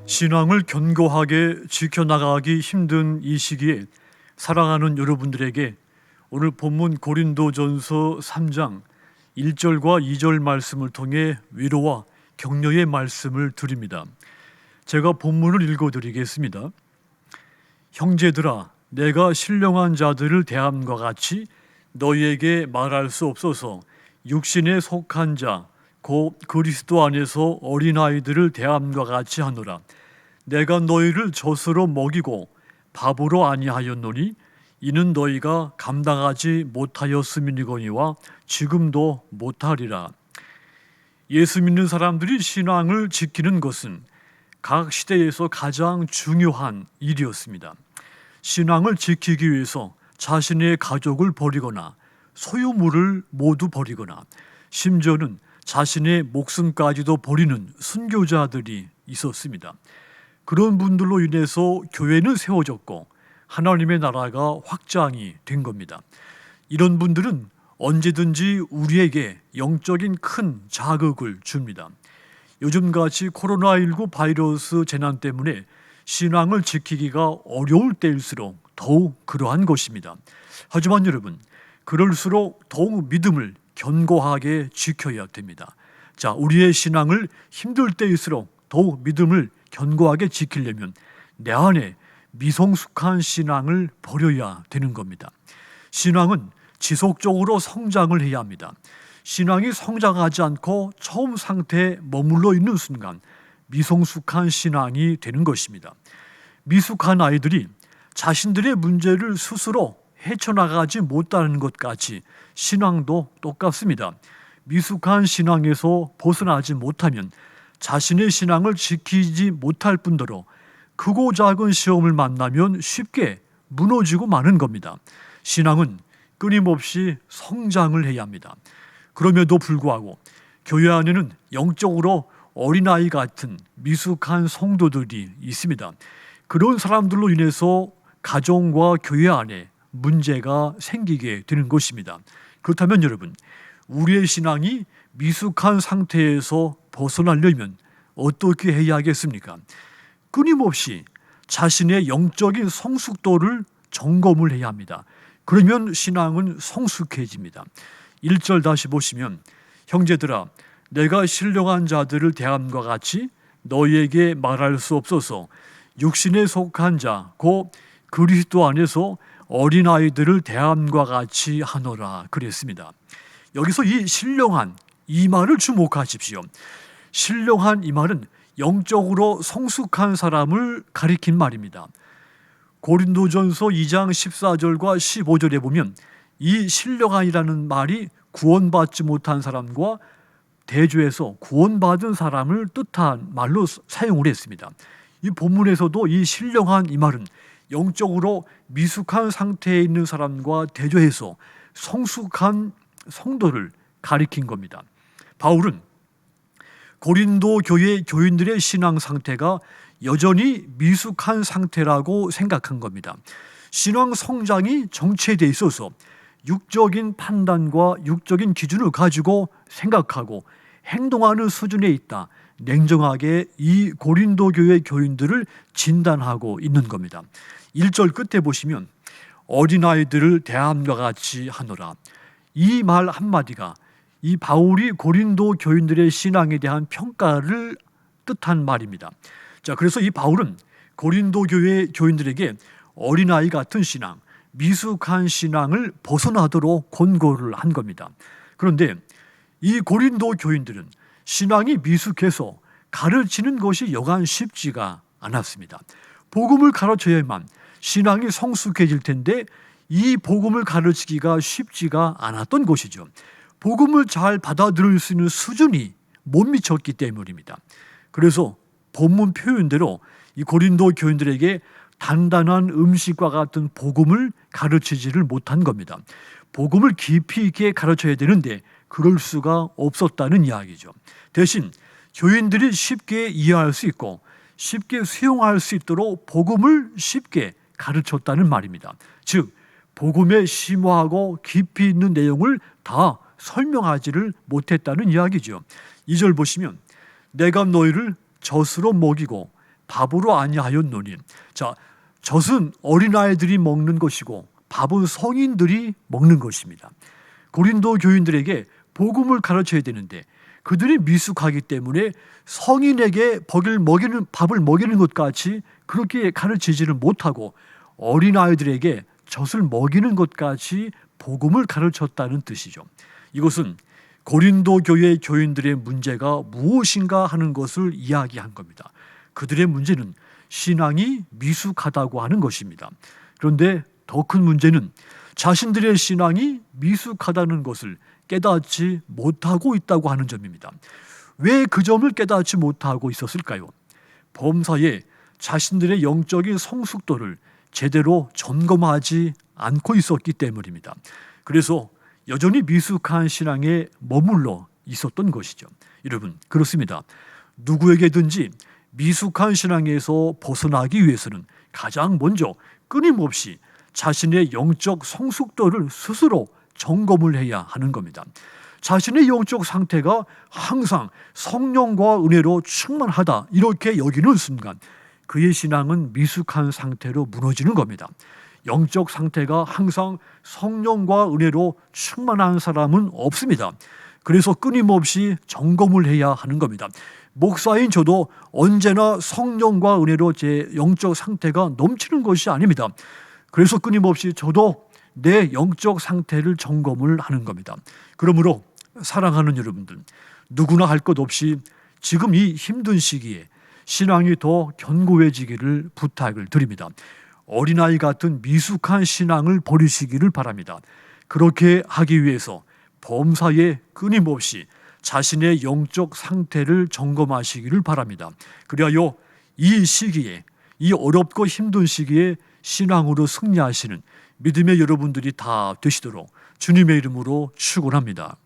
신앙을 견고하게 지켜나가기 힘든 이 시기에 사랑하는 여러분들에게 오늘 본문 고린도전서 3장 1절과 2절 말씀을 통해 위로와 격려의 말씀을 드립니다. 제가 본문을 읽어드리겠습니다. 형제들아, 내가 신령한 자들을 대함과 같이 너희에게 말할 수 없어서 육신에 속한 자 곧 그리스도 안에서 어린아이들을 대함과 같이 하노라. 내가 너희를 젖으로 먹이고 밥으로 아니하였노니 이는 너희가 감당하지 못하였음이니거니와 지금도 못하리라. 예수 믿는 사람들이 신앙을 지키는 것은 각 시대에서 가장 중요한 일이었습니다. 신앙을 지키기 위해서 자신의 가족을 버리거나 소유물을 모두 버리거나 심지어는 자신의 목숨까지도 버리는 순교자들이 있었습니다. 그런 분들로 인해서 교회는 세워졌고 하나님의 나라가 확장이 된 겁니다. 이런 분들은 언제든지 우리에게 영적인 큰 자극을 줍니다. 요즘같이 코로나19 바이러스 재난 때문에 신앙을 지키기가 어려울 때일수록 더욱 그러한 것입니다. 하지만 여러분, 그럴수록 더욱 믿음을 견고하게 지켜야 됩니다. 자, 우리의 신앙을 힘들 때일수록 더욱 믿음을 견고하게 지키려면 내 안에 미성숙한 신앙을 버려야 되는 겁니다. 신앙은 지속적으로 성장을 해야 합니다. 신앙이 성장하지 않고 처음 상태에 머물러 있는 순간 미성숙한 신앙이 되는 것입니다. 미숙한 아이들이 자신들의 문제를 스스로 헤쳐나가지 못하는 것 같이 신앙도 똑같습니다. 미숙한 신앙에서 벗어나지 못하면 자신의 신앙을 지키지 못할 뿐더러 크고 작은 시험을 만나면 쉽게 무너지고 마는 겁니다. 신앙은 끊임없이 성장을 해야 합니다. 그럼에도 불구하고 교회 안에는 영적으로 어린아이 같은 미숙한 성도들이 있습니다. 그런 사람들로 인해서 가정과 교회 안에 문제가 생기게 되는 것입니다. 그렇다면 여러분, 우리의 신앙이 미숙한 상태에서 벗어나려면 어떻게 해야 하겠습니까? 끊임없이 자신의 영적인 성숙도를 점검을 해야 합니다. 그러면 신앙은 성숙해집니다. 1절 다시 보시면 형제들아, 내가 신령한 자들을 대함과 같이 너희에게 말할 수 없어서 육신에 속한 자 곧 그리스도 안에서 어린아이들을 대함과 같이 하노라 그랬습니다. 여기서 이 신령한 이 말을 주목하십시오. 신령한 이 말은 영적으로 성숙한 사람을 가리킨 말입니다. 고린도전서 2장 14절과 15절에 보면 이 신령한이라는 말이 구원받지 못한 사람과 대조해서 구원받은 사람을 뜻한 말로 사용을 했습니다. 이 본문에서도 이 신령한 이 말은 영적으로 미숙한 상태에 있는 사람과 대조해서 성숙한 성도를 가리킨 겁니다. 바울은 고린도 교회 교인들의 신앙 상태가 여전히 미숙한 상태라고 생각한 겁니다. 신앙 성장이 정체되어 있어서 육적인 판단과 육적인 기준을 가지고 생각하고 행동하는 수준에 있다. 냉정하게 이 고린도 교회 교인들을 진단하고 있는 겁니다. 1절 끝에 보시면 어린아이들을 대함과 같이 하노라. 이 말 한마디가 이 바울이 고린도 교인들의 신앙에 대한 평가를 뜻한 말입니다. 자, 그래서 이 바울은 고린도 교회 교인들에게 어린아이 같은 신앙, 미숙한 신앙을 벗어나도록 권고를 한 겁니다. 그런데 이 고린도 교인들은 신앙이 미숙해서 가르치는 것이 여간 쉽지가 않았습니다. 복음을 가르쳐야만 신앙이 성숙해질 텐데 이 복음을 가르치기가 쉽지가 않았던 것이죠. 복음을 잘 받아들일 수 있는 수준이 못 미쳤기 때문입니다. 그래서 본문 표현대로 이 고린도 교인들에게 단단한 음식과 같은 복음을 가르치지를 못한 겁니다. 복음을 깊이 있게 가르쳐야 되는데 그럴 수가 없었다는 이야기죠. 대신 교인들이 쉽게 이해할 수 있고 쉽게 수용할 수 있도록 복음을 쉽게 가르쳤다는 말입니다. 즉, 복음에 심오하고 깊이 있는 내용을 다 설명하지를 못했다는 이야기죠. 2절 보시면 내가 너희를 젖으로 먹이고 밥으로 아니하였노니. 자, 젖은 어린아이들이 먹는 것이고 밥은 성인들이 먹는 것입니다. 고린도 교인들에게 복음을 가르쳐야 되는데 그들이 미숙하기 때문에 성인에게 밥을 먹이는 것 같이 그렇게 가르치지를 못하고 어린아이들에게 젖을 먹이는 것 같이 복음을 가르쳤다는 뜻이죠. 이것은 고린도 교회 교인들의 문제가 무엇인가 하는 것을 이야기한 겁니다. 그들의 문제는 신앙이 미숙하다고 하는 것입니다. 그런데 더 큰 문제는 자신들의 신앙이 미숙하다는 것을 깨닫지 못하고 있다고 하는 점입니다. 왜 그 점을 깨닫지 못하고 있었을까요? 범사에 자신들의 영적인 성숙도를 제대로 점검하지 않고 있었기 때문입니다. 그래서 여전히 미숙한 신앙에 머물러 있었던 것이죠. 여러분, 그렇습니다. 누구에게든지 미숙한 신앙에서 벗어나기 위해서는 가장 먼저 끊임없이 자신의 영적 성숙도를 스스로 점검을 해야 하는 겁니다. 자신의 영적 상태가 항상 성령과 은혜로 충만하다 이렇게 여기는 순간 그의 신앙은 미숙한 상태로 무너지는 겁니다. 영적 상태가 항상 성령과 은혜로 충만한 사람은 없습니다. 그래서 끊임없이 점검을 해야 하는 겁니다. 목사인 저도 언제나 성령과 은혜로 제 영적 상태가 넘치는 것이 아닙니다. 그래서 끊임없이 저도 내 영적 상태를 점검을 하는 겁니다. 그러므로 사랑하는 여러분들, 누구나 할 것 없이 지금 이 힘든 시기에 신앙이 더 견고해지기를 부탁을 드립니다. 어린아이 같은 미숙한 신앙을 버리시기를 바랍니다. 그렇게 하기 위해서 범사에 끊임없이 자신의 영적 상태를 점검하시기를 바랍니다. 그리하여 이 시기에, 이 어렵고 힘든 시기에 신앙으로 승리하시는 믿음의 여러분들이 다 되시도록 주님의 이름으로 축원합니다.